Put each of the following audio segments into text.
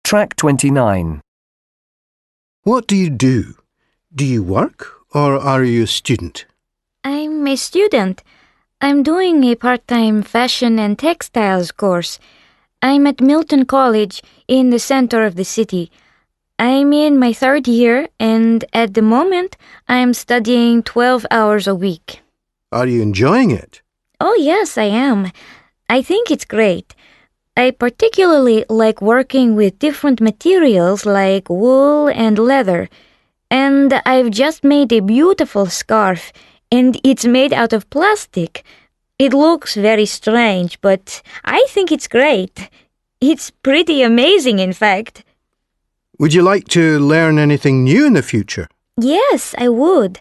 Track 29. What do you do? Do you work or are you a student? I'm a student. I'm doing a part-time fashion and textiles course. I'm at Milton College in the center of the city. I'm in my third year and at the moment I'm studying 12 hours a week. Are you enjoying it? Oh yes, I am. I think it's great. I particularly like working with different materials like wool and leather. And I've just made a beautiful scarf, and it's made out of plastic. It looks very strange, but I think it's great. It's pretty amazing, in fact. Would you like to learn anything new in the future? Yes, I would.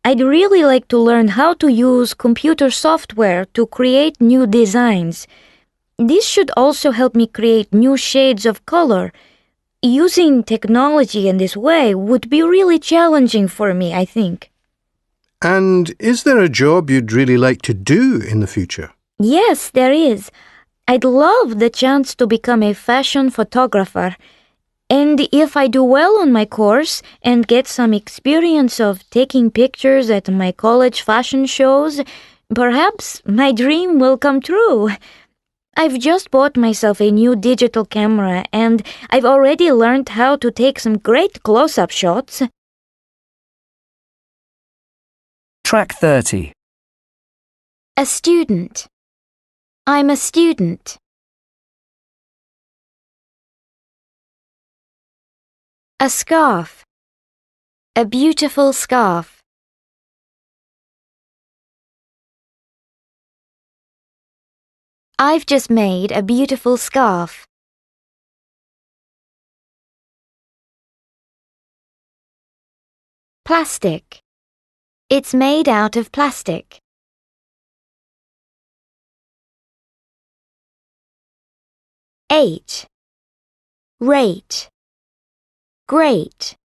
I'd really like to learn how to use computer software to create new designs. This should also help me create new shades of color. Using technology in this way would be really challenging for me, I think. And is there a job you'd really like to do in the future? Yes, there is. I'd love the chance to become a fashion photographer. And if I do well on my course and get some experience of taking pictures at my college fashion shows, perhaps my dream will come true. I've just bought myself a new digital camera and I've already learned how to take some great close-up shots. Track 30. A student. I'm a student. A scarf. A beautiful scarf. I've just made a beautiful scarf. Plastic. It's made out of plastic. H. Rate. Great.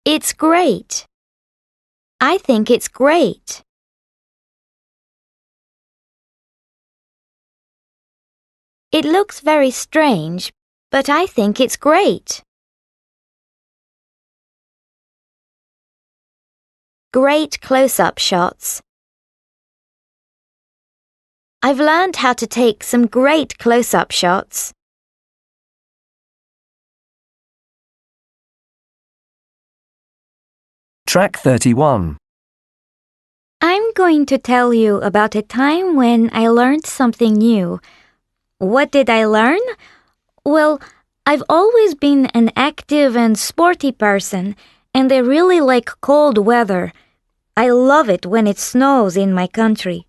It's great. I think it's great. It looks very strange, but I think it's great. Great close-up shots. I've learned how to take some great close-up shots. Track 31. I'm going to tell you about a time when I learned something new. What did I learn? Well, I've always been an active and sporty person, and I really like cold weather. I love it when it snows in my country.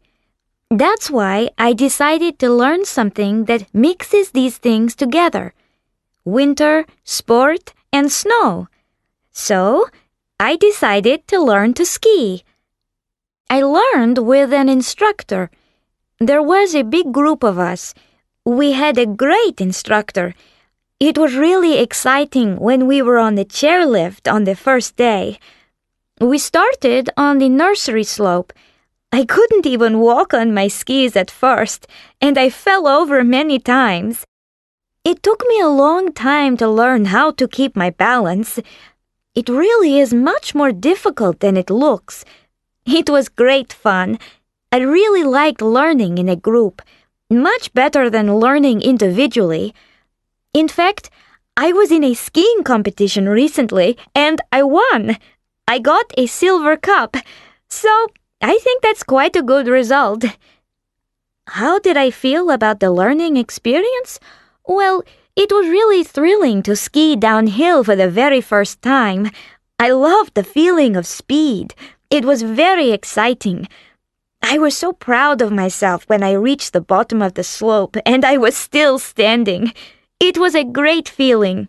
That's why I decided to learn something that mixes these things together: winter, sport, and snow. So, I decided to learn to ski. I learned with an instructor. There was a big group of us. We had a great instructor. It was really exciting when we were on the chairlift on the first day. We started on the nursery slope. I couldn't even walk on my skis at first, and I fell over many times. It took me a long time to learn how to keep my balance. It really is much more difficult than it looks. It was great fun. I really liked learning in a group, much better than learning individually. In fact, I was in a skiing competition recently, and I won. I got a silver cup, so I think that's quite a good result. How did I feel about the learning experience? Well, it was really thrilling to ski downhill for the very first time. I loved the feeling of speed. It was very exciting. I was so proud of myself when I reached the bottom of the slope and I was still standing. It was a great feeling.